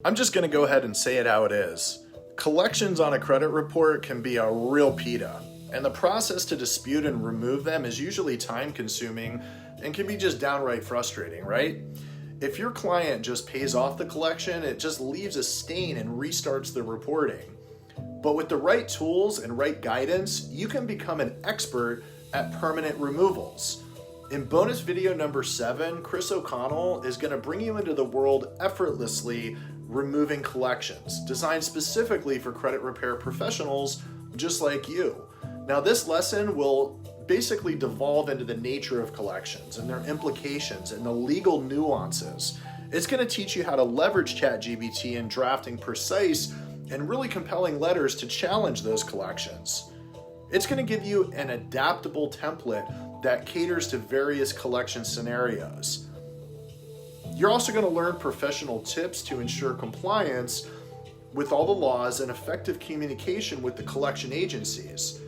I'm just going to go ahead and say it how it is. Collections on a credit report can be a real PITA, and the process to dispute and remove them is usually time-consuming and can be just downright frustrating, right? If your client just pays off the collection, it just leaves a stain and restarts the reporting. But with the right tools and right guidance, you can become an expert at permanent removals. In bonus video number 7, Chris O'Connell is going to bring you into the world effortlessly removing collections, designed specifically for credit repair professionals just like you. Now, this lesson will basically devolve into the nature of collections and their implications and the legal nuances. It's going to teach you how to leverage ChatGPT in drafting precise and really compelling letters to challenge those collections. It's going to give you an adaptable template that caters to various collection scenarios. You're also going to learn professional tips to ensure compliance with all the laws and effective communication with the collection agencies.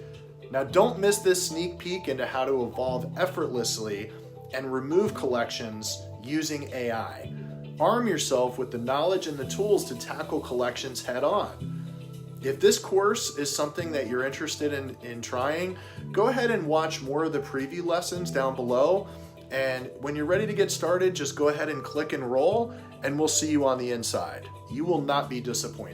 Now, don't miss this sneak peek into how to evolve effortlessly and remove collections using AI. Arm yourself with the knowledge and the tools to tackle collections head on. If this course is something that you're interested in trying, go ahead and watch more of the preview lessons down below. And when you're ready to get started, just go ahead and click enroll, and we'll see you on the inside. You will not be disappointed.